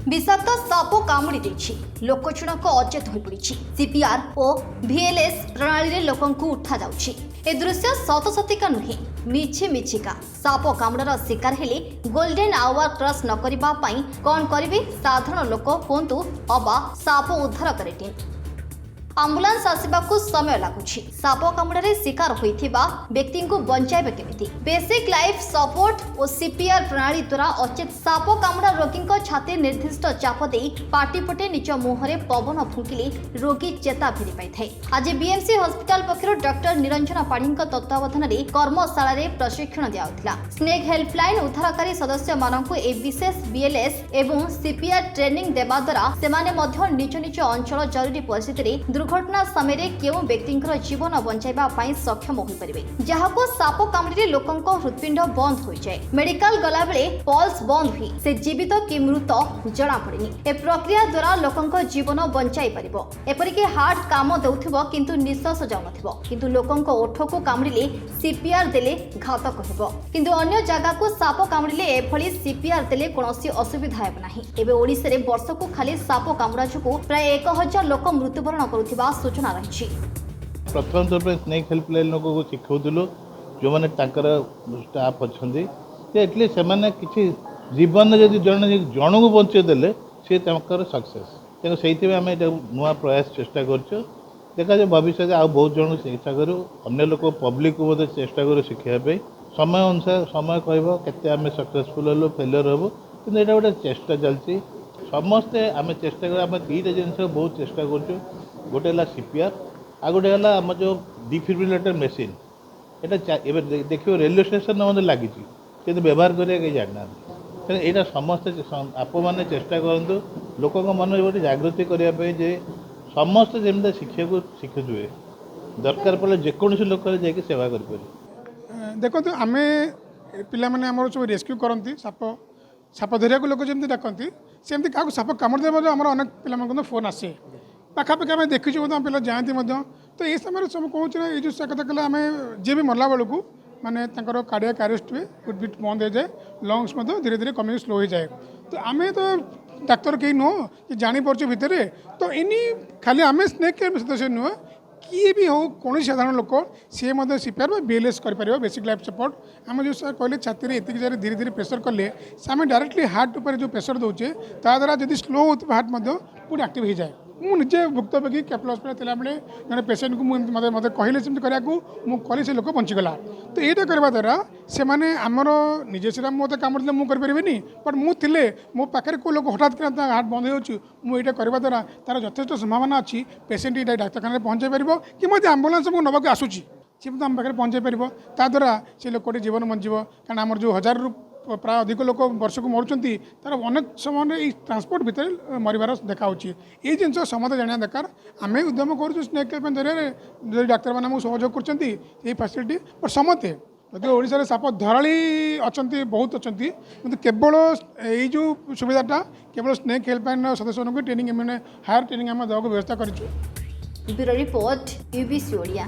विषाक्त साप कामुड़ी देछि लोक जनक अचेत हो पड़ी सीपीआर और भिएलएस प्रणाली लोक उठा जाउछि। ए दृश्य सतसतिका नुहे मिछि मिछिका साप कामुड़ार शिकार हेले गोल्डन आवर क्रॉस न करिबा पई कोन करिवे साधारण लोक होंतु अबा साप उद्धार करे टीम आम्बुलांस आसवाक समय लगुछि। साप कामुड़े शिकार होइथिबा व्यक्ति को बंचाइबे केमिति बेसिक लाइफ सपोर्ट और सीपीआर प्रणाली द्वारा अचेत साप कामुड़ा रोगी छाती निर्दिष्ट चाप दे पाटिपटे निज मुहरे पवन फुंकिले रोगी चेता फेरी पाई। आज बीएमसी हॉस्पिटल पक्षर डॉक्टर निरंजन पाणी तत्वावधान में कर्मशाला रे प्रशिक्षण दिया। स्नेक हेल्पलाइन उद्धारकारी सदस्य मानक ए विशेष बीएलएस एवं सीपीआर ट्रेनिंग देवा द्वारा सेमाने मध्य निज निज अंचल जरूरी परिस्थिति दुर्घटना समय केवं व्यक्ति जीवन बचाई सक्षम हो पारे जहां साप कामुड़ी लोकंक हृत्पिंड बंद हो जाए। मेडिकल गला बेले पल्स बंद हुई से जीवित कि मृत जना पड़ेनी। ए प्रक्रिया द्वारा लोकंक जीवन बचाई पारिबो। एपरिक हार्ट काम देउथिबो किंतु निश्वास जाउ नथिबो किंतु लोकंक ओठ को कामुड़िले सीपीआर देले घातक हेबो किंतु अन्य जगह को साप कामुड़िले एभली सीपीआर देले कोनोसी असुविधा हेबो नाही। एबे ओडिसा रे वर्ष को खाली साप कामुड़ा जुकु प्राय 1000 लोक मृत्युवरण करुथिबा सूचना रही। प्रथम तौर पर स्नेक हेल्पलाइन लोक को शिखाऊलु जो मैंने स्टाफ अच्छा एटलिस्ट से जीवन जब जन को बचेदेले सी सक्सेस तेणु से आम नुआ प्रयास चेष्टा कर देखा जाए भविष्य में आउ बहुत जन चेष्टा करूँ अन्य लोक पब्लिक को चेष्टा करूँ शिखापी समय अनुसार समय कह के सक्सेसफुल हलु फेलियर हबू कि यहाँ गोटे चेष्टा चलती समस्ते आम चेष्टा कर आम दुईटा जिन बहुत चेष्टा कर गोटे है सीपीआर आ गोटे है आम जो डिफिब्रिलेटर मेसीन यहाँ देखिए रेलवे स्टेशन मतलब लगी कि व्यवहार करें जाना तेनाली यहाँ समस्ते आप मैंने चेष्टा करूँ लोक मन गोटे जागृति करने समस्ते जमी शिक्षा को शिखुए दरकार पड़े जेकोसी लोक जाकि सेवा कर देखो आम पे आम सब रेस्क्यू करती साप साप धरिया लोक जमी डाकती सेमती क्या साप कामुड़ देव आम अनेक पे फोन आसे पाखापाखि आम देखीचु पे जाती तो ये समय सब कहूँ ये जो कथा कहला आम जी भी मरला बेलू माने कार्डियक अरेस्ट हुए बीट बंद हो जाए लंग्स धीरे धीरे कमी स्लो हो जाए तो आम तो डाक्तर कहीं नुह कि जापर भितर तो इन खाली आम स्नेक केयर सदस्य नुह किए भी हो कौन साधारण लोक सी सीपीआर बीएलएस कर बेसिक लाइफ सपोर्ट आम जो सर कहले छाती एति धीरे धीरे प्रेसर कले आम डायरेक्टली हार्ट उपर जो प्रेसर दौचे ताद्वारा जब स्लो हो हार्ट पूरी एक्टिव हो जाए। मुझे भुक्तभोगी कैपिटल हस्पिटाल थी जड़े पेसेंट को मतलब कहले सेमती कराया मुझे से लोक बंचीगला तो यहाँ करवा द्वारा से मैंने आमर निजे से मत कम मुझे बट मुझे मो पाखे को लोग हठात हार्ट बंद होटा करवा द्वारा तार यथेष संभावना अच्छी पेसेंट ये डाक्तखाना पहुँचाई पार कि मत आम्बुलांस नवाक आसूसी सी आम पाखे पहुँचाई पार ताद्वारा से लोक जीवन बंचो कारण आम जो 1000 प्राय अधिक लोक वर्ष को मरुँच तार अनेक समय ट्रांसपोर्ट भितर मरबार देखा ये जिन समस्त जाना दरकार आम उद्यम करूँ स्नेक हेल्प जरिए डाक्तर मैंने सहयोग कर फैसिलिटी बट समस्ते जदि ओडिशा साप धराली अच्छा बहुत अच्छा कि केवल ये जो सुविधाटा केवल स्नेक हेल्पलाइन सदस्य ट्रेनिंग मैंने हायर ट्रेनिंग आम देवा व्यवस्था कर। Bureau report UBC Odia.